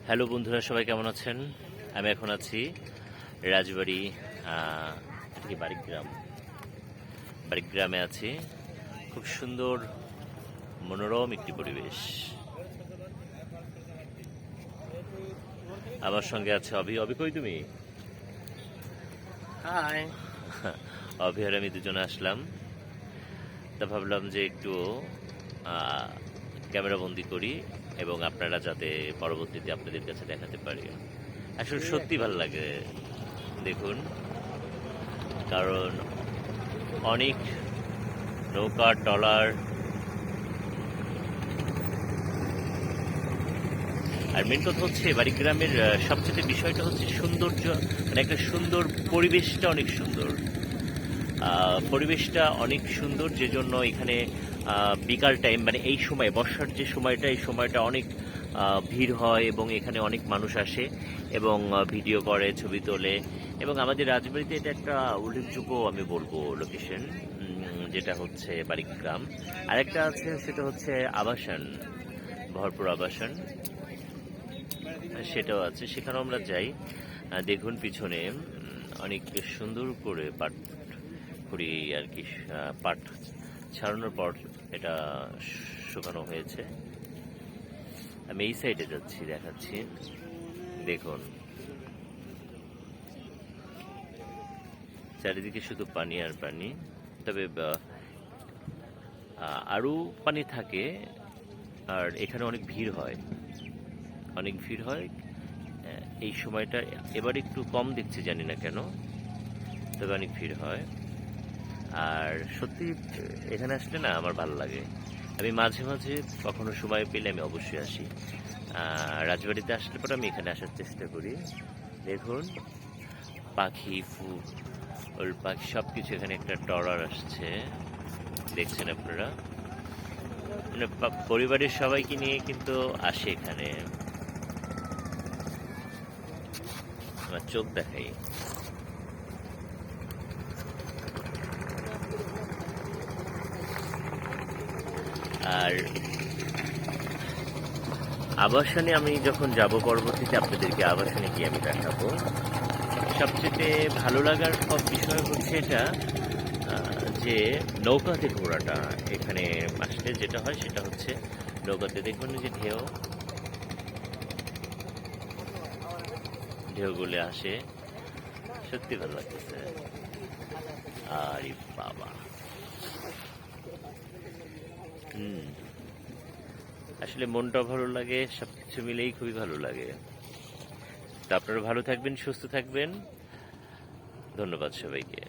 Hello বন্ধুরা, সবাই কেমন আছেন? আমি এখন আছি রাজবাড়ি, এটা কি বাড়িগ্রামে আছি। খুব সুন্দর মনোরম একটি পরিবেশ। আমার সঙ্গে আছে অভি কই তুমি? হাই। অভি আর আমি দুজনে আসলাম, তা ভাবলাম যে একটু ক্যামেরা বন্দি করি এবং আপনারা যাতে পরবর্তীতে আপনাদের কাছে দেখাতে পারি। আসলে সত্যি ভালো লাগে, দেখুন, কারণ অনেক নৌকা ট্রলার আর মেন কথা হচ্ছে বাড়িগ্রামের সবচেয়ে বিষয়টা হচ্ছে সৌন্দর্য, মানে একটা সুন্দর পরিবেশটা অনেক সুন্দর যে জন্য এখানে বিকাল টাইম, মানে এই সময় বর্ষার যে সময়টা, এই সময়টা অনেক ভিড় হয় এবং এখানে অনেক মানুষ আসে এবং ভিডিও করে, ছবি তোলে। এবং আমাদের রাজবাড়িতে এটা একটা উল্লেখযোগ্য আমি বলবো লোকেশন, যেটা হচ্ছে বাড়িগ্রাম। আরেকটা আছে, সেটা হচ্ছে আবাসন, ভরপুর আবাসন, সেটাও আছে, সেখানেও আমরা যাই। দেখুন পিছনে অনেক সুন্দর করে পাট করি আর কি, পাট ছাড়ানোর পর এটা শুকানো হয়েছে। আমি এই সাইডে যাচ্ছি, দেখাচ্ছি, দেখুন চারিদিকে শুধু পানি আর পানি। তবে আরও পানি থাকে, আর এখানে অনেক ভিড় হয়। এই সময়টা এবার একটু কম দেখছি, জানি না কেন, তবে অনেক ভিড় হয়। আর সত্যি এখানে আসলে না আমার ভালো লাগে। আমি মাঝে মাঝে কখনো সময় পেলে আমি অবশ্যই আসি। রাজবাড়িতে আসলে পরে আমি এখানে আসার চেষ্টা করি। দেখুন পাখি, ফুল পাখি সব কিছু, এখানে একটা ট্রলার আসছে, দেখছেন আপনারা। মানে পরিবারের সবাইকে নিয়ে কিন্তু আসে এখানে। আমার চোখ দেখাই। আর আবাসনে আমি যখন যাব পরবর্তীতে আপনাদেরকে আবাসনে গিয়ে আমি দেখাবো। সবচেয়ে ভালো লাগার বিষয় হচ্ছে এটা, যে নৌকাতে ঘোরাটা। এখানে আসলে যেটা হয় সেটা হচ্ছে নৌকাতে, দেখুন যে ঢেউগুলো আসে, সত্যি ভালো লাগতেছে। আরে বাবা, আসলে মনটা ভালো লাগে, সবকিছু মিলেই খুবই ভালো লাগে। তা আপনারা ভালো থাকবেন, সুস্থ থাকবেন। ধন্যবাদ সবাইকে।